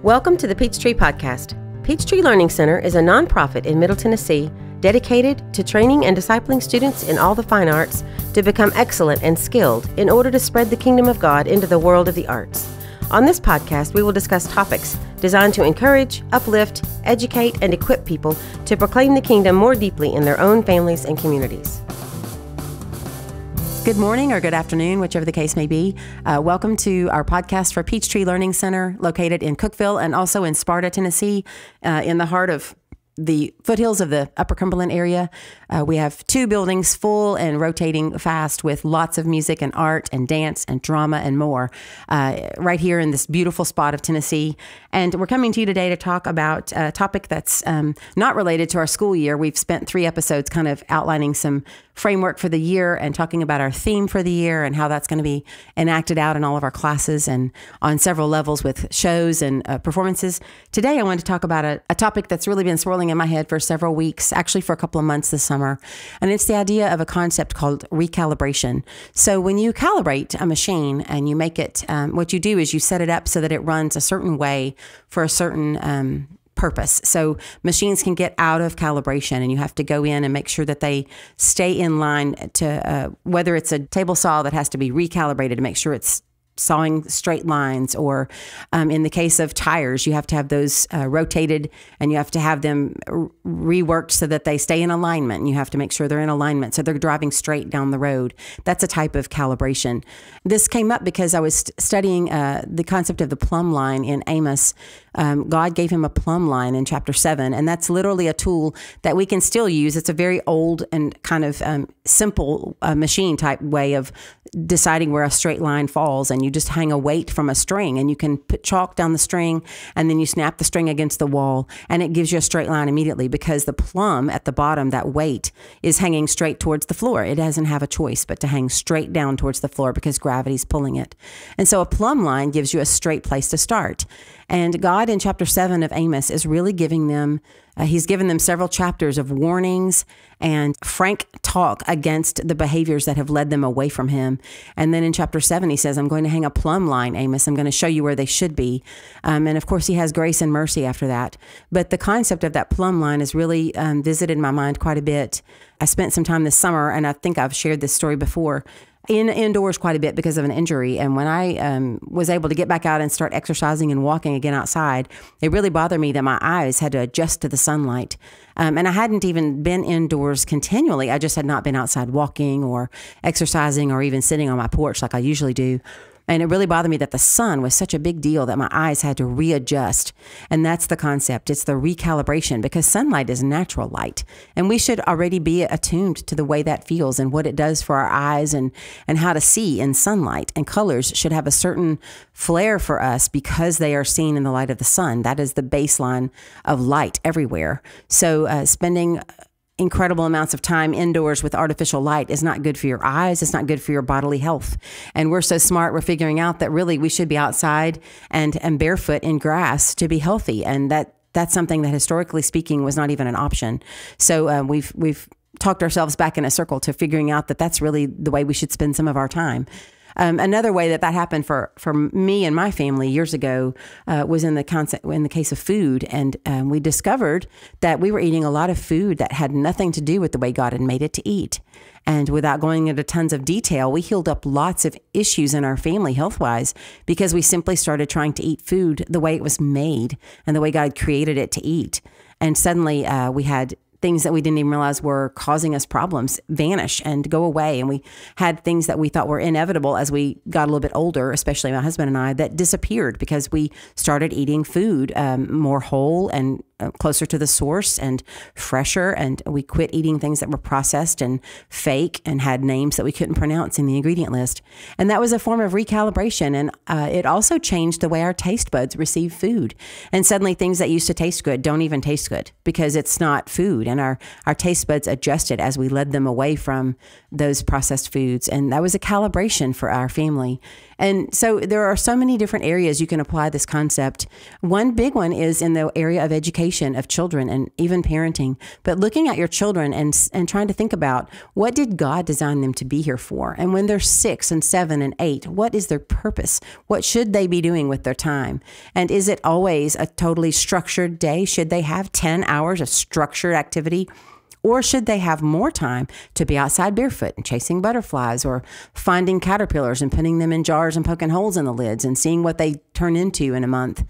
Welcome to the Peachtree Podcast. Peachtree Learning Center is a nonprofit in Middle Tennessee dedicated to training and discipling students in all the fine arts to become excellent and skilled in order to spread the kingdom of God into the world of the arts. On this podcast, we will discuss topics designed to encourage, uplift, educate, and equip people to proclaim the kingdom more deeply in their own families and communities. Good morning or good afternoon, whichever the case may be. Welcome to our podcast for Peachtree Learning Center, located in Cookeville and also in Sparta, Tennessee, in the heart of the foothills of the Upper Cumberland area. We have two buildings full and rotating fast with lots of music and art and dance and drama and more right here in this beautiful spot of Tennessee. And we're coming to you today to talk about a topic that's not related to our school year. We've spent 3 episodes kind of outlining some framework for the year and talking about our theme for the year and how that's going to be enacted out in all of our classes and on several levels with shows and performances. Today, I want to talk about a topic that's really been swirling in my head for several weeks, actually for a couple of months this summer. And it's the idea of a concept called recalibration. So when you calibrate a machine and you make it, what you do is you set it up so that it runs a certain way for a certain purpose. So machines can get out of calibration and you have to go in and make sure that they stay in line to whether it's a table saw that has to be recalibrated to make sure it's sawing straight lines, or in the case of tires, you have to have those rotated and you have to have them reworked so that they stay in alignment. And you have to make sure they're in alignment so they're driving straight down the road. That's a type of calibration. This came up because I was studying the concept of the plumb line in Amos. God gave him a plumb line in chapter 7, and that's literally a tool that we can still use. It's a very old and kind of simple machine type way of deciding where a straight line falls, and you just hang a weight from a string and you can put chalk down the string and then you snap the string against the wall and it gives you a straight line immediately because the plumb at the bottom, that weight, is hanging straight towards the floor. It doesn't have a choice but to hang straight down towards the floor because gravity's pulling it. And so a plumb line gives you a straight place to start. And God in chapter 7 of Amos is really giving them, he's given them several chapters of warnings and frank talk against the behaviors that have led them away from him. And then in chapter 7, he says, I'm going to hang a plumb line, Amos. I'm going to show you where they should be. And of course, he has grace and mercy after that. But the concept of that plumb line has really visited my mind quite a bit. I spent some time this summer, and I think I've shared this story before, indoors quite a bit because of an injury. And when I was able to get back out and start exercising and walking again outside, it really bothered me that my eyes had to adjust to the sunlight. And I hadn't even been indoors continually. I just had not been outside walking or exercising or even sitting on my porch like I usually do. And it really bothered me that the sun was such a big deal that my eyes had to readjust. And that's the concept. It's the recalibration, because sunlight is natural light. And we should already be attuned to the way that feels and what it does for our eyes and how to see in sunlight. And colors should have a certain flair for us because they are seen in the light of the sun. That is the baseline of light everywhere. So spending incredible amounts of time indoors with artificial light is not good for your eyes. It's not good for your bodily health. And we're so smart, we're figuring out that really we should be outside and barefoot in grass to be healthy. And that's something that historically speaking was not even an option. So we've talked ourselves back in a circle to figuring out that that's really the way we should spend some of our time. Another way that happened for me and my family years ago was in the case of food. And we discovered that we were eating a lot of food that had nothing to do with the way God had made it to eat. And without going into tons of detail, we healed up lots of issues in our family health-wise because we simply started trying to eat food the way it was made and the way God created it to eat. And suddenly we had things that we didn't even realize were causing us problems vanish and go away. And we had things that we thought were inevitable as we got a little bit older, especially my husband and I, that disappeared because we started eating food more whole and closer to the source and fresher. And we quit eating things that were processed and fake and had names that we couldn't pronounce in the ingredient list. And that was a form of recalibration. And it also changed the way our taste buds receive food. And suddenly things that used to taste good don't even taste good because it's not food. And our taste buds adjusted as we led them away from those processed foods. And that was a calibration for our family. And so there are so many different areas you can apply this concept. One big one is in the area of education of children and even parenting. But looking at your children and trying to think about, what did God design them to be here for? And when they're 6 and 7 and 8, what is their purpose? What should they be doing with their time? And is it always a totally structured day? Should they have 10 hours of structured activity? Or should they have more time to be outside barefoot and chasing butterflies, or finding caterpillars and putting them in jars and poking holes in the lids and seeing what they turn into in a month?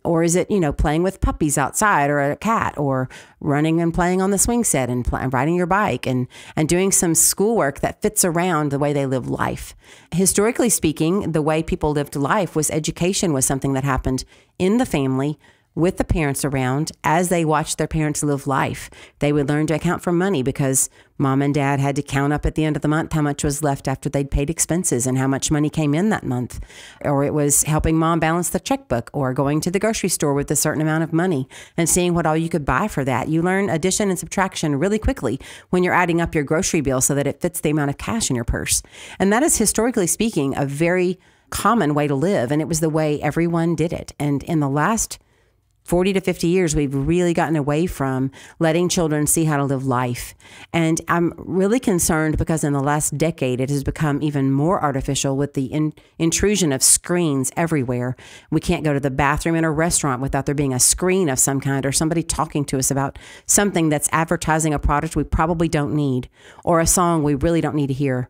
Or is it, playing with puppies outside, or a cat, or running and playing on the swing set and riding your bike and doing some schoolwork that fits around the way they live life? Historically speaking, the way people lived life was education was something that happened in the family with the parents around as they watched their parents live life. They would learn to account for money because mom and dad had to count up at the end of the month how much was left after they'd paid expenses and how much money came in that month. Or it was helping mom balance the checkbook, or going to the grocery store with a certain amount of money and seeing what all you could buy for that. You learn addition and subtraction really quickly when you're adding up your grocery bill so that it fits the amount of cash in your purse. And that is, historically speaking, a very common way to live. And it was the way everyone did it. And in the last 40 to 50 years, we've really gotten away from letting children see how to live life. And I'm really concerned because in the last decade, it has become even more artificial with the intrusion of screens everywhere. We can't go to the bathroom in a restaurant without there being a screen of some kind, or somebody talking to us about something that's advertising a product we probably don't need, or a song we really don't need to hear.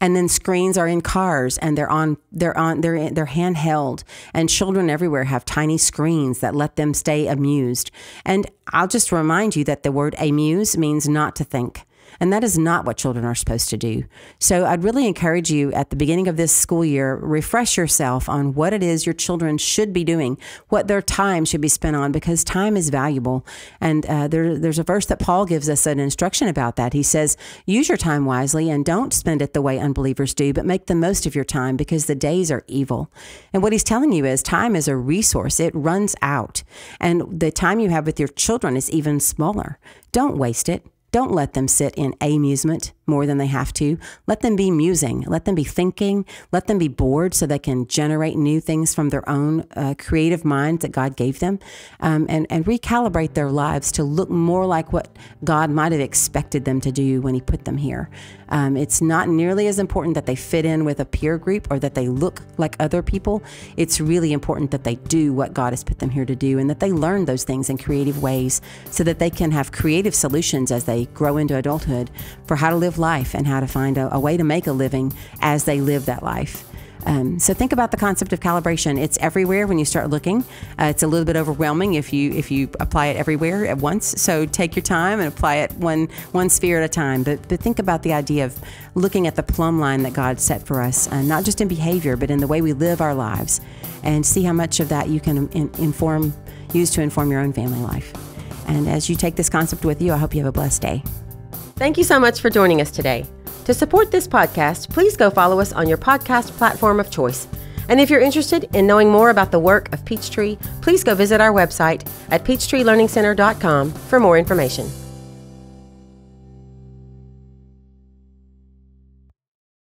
And then screens are in cars, and they're handheld, and children everywhere have tiny screens that let them stay amused. And I'll just remind you that the word amuse means not to think. And that is not what children are supposed to do. So I'd really encourage you at the beginning of this school year, refresh yourself on what it is your children should be doing, what their time should be spent on, because time is valuable. And there's a verse that Paul gives us an instruction about that. He says, use your time wisely and don't spend it the way unbelievers do, but make the most of your time because the days are evil. And what he's telling you is time is a resource. It runs out. And the time you have with your children is even smaller. Don't waste it. Don't let them sit in amusement more than they have to. Let them be musing. Let them be thinking. Let them be bored so they can generate new things from their own creative minds that God gave them, and recalibrate their lives to look more like what God might have expected them to do when he put them here. It's not nearly as important that they fit in with a peer group or that they look like other people. It's really important that they do what God has put them here to do, and that they learn those things in creative ways so that they can have creative solutions as they grow into adulthood for how to live life and how to find a way to make a living as they live that life. So think about the concept of calibration. It's everywhere when you start looking. It's a little bit overwhelming if you apply it everywhere at once. So take your time and apply it one sphere at a time. But think about the idea of looking at the plumb line that God set for us, not just in behavior, but in the way we live our lives, and see how much of that you can use to inform your own family life. And as you take this concept with you, I hope you have a blessed day. Thank you so much for joining us today. To support this podcast, please go follow us on your podcast platform of choice. And if you're interested in knowing more about the work of Peachtree, please go visit our website at peachtreelearningcenter.com for more information.